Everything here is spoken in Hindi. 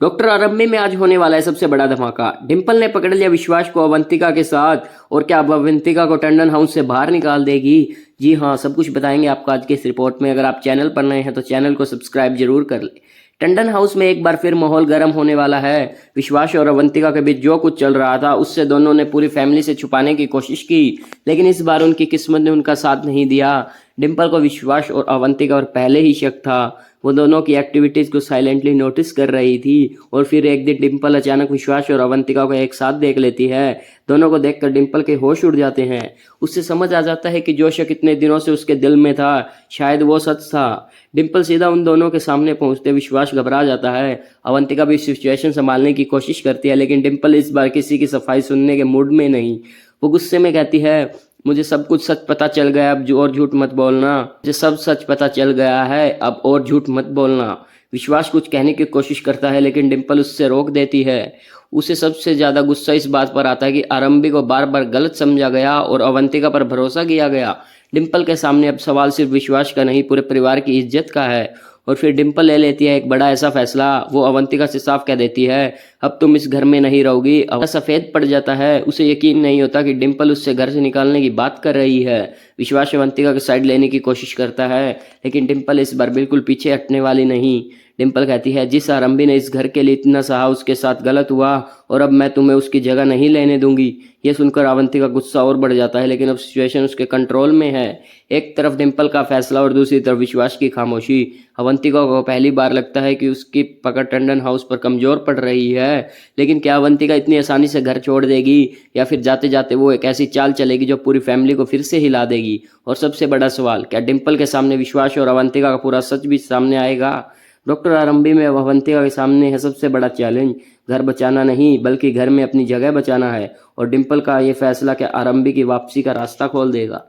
डॉक्टर आरंभी में आज होने वाला है सबसे बड़ा धमाका। डिंपल ने पकड़ लिया विश्वास को अवंतिका के साथ। और क्या अब अवंतिका को टंडन हाउस से बाहर निकाल देगी? जी हाँ, सब कुछ बताएंगे आपको आज के इस रिपोर्ट में। अगर आप चैनल पर नए हैं तो चैनल को सब्सक्राइब जरूर कर ले। टंडन हाउस में एक बार फिर माहौल गर्म होने वाला है। विश्वास और अवंतिका के बीच जो कुछ चल रहा था उससे दोनों ने पूरी फैमिली से छुपाने की कोशिश की, लेकिन इस बार उनकी किस्मत ने उनका साथ नहीं दिया। डिंपल को विश्वास और अवंतिका पर पहले ही शक था। वो दोनों की एक्टिविटीज को साइलेंटली नोटिस कर रही थी। और फिर एक दिन डिंपल अचानक विश्वास और अवंतिका को एक साथ देख लेती है। दोनों को देखकर डिंपल के होश उड़ जाते हैं। उससे समझ आ जाता है कि जो शक इतने दिनों से उसके दिल में था शायद वो सच था। डिंपल सीधा उन दोनों के सामने पहुंचते विश्वास घबरा जाता है। अवंतिका भी सिचुएशन संभालने की कोशिश करती है, लेकिन डिंपल इस बार किसी की सफाई सुनने के मूड में नहीं। वो गुस्से में कहती है, मुझे सब कुछ सच पता चल गया, अब और झूठ मत बोलना। मुझे सब सच पता चल गया है, अब और झूठ मत बोलना। विश्वास कुछ कहने की कोशिश करता है, लेकिन डिंपल उससे रोक देती है। उसे सबसे ज्यादा गुस्सा इस बात पर आता है कि आरंभी को बार बार गलत समझा गया और अवंतिका पर भरोसा किया गया। डिंपल के सामने अब सवाल सिर्फ विश्वास का नहीं, पूरे परिवार की इज्जत का है। और फिर डिंपल ले लेती है एक बड़ा ऐसा फैसला। वो अवंतिका से साफ कह देती है, अब तुम इस घर में नहीं रहोगी। अब सफेद पड़ जाता है। उसे यकीन नहीं होता कि डिंपल उससे घर से निकालने की बात कर रही है। विश्वास अवंतिका की साइड लेने की कोशिश करता है, लेकिन डिंपल इस बार बिल्कुल पीछे हटने वाली नहीं। डिंपल कहती है, जिस आरंभी ने इस घर के लिए इतना सहा उसके साथ गलत हुआ, और अब मैं तुम्हें उसकी जगह नहीं लेने दूंगी। यह सुनकर अवंतिका का गुस्सा और बढ़ जाता है, लेकिन अब सिचुएशन उसके कंट्रोल में है। एक तरफ डिंपल का फैसला और दूसरी तरफ विश्वास की खामोशी। अवंतिका को पहली बार लगता है कि उसकी पकड़ टंडन हाउस पर कमजोर पड़ रही है। लेकिन क्या अवंतिका इतनी आसानी से घर छोड़ देगी, या फिर जाते जाते वो एक ऐसी चाल चलेगी जो पूरी फैमिली को फिर से हिला देगी? और सबसे बड़ा सवाल, क्या डिंपल के सामने विश्वास और अवंतिका का पूरा सच भी सामने आएगा? डॉक्टर आरंभी में अवंतिका के सामने है सबसे बड़ा चैलेंज। घर बचाना नहीं, बल्कि घर में अपनी जगह बचाना है। और डिंपल का ये फैसला क्या आरंभी की वापसी का रास्ता खोल देगा?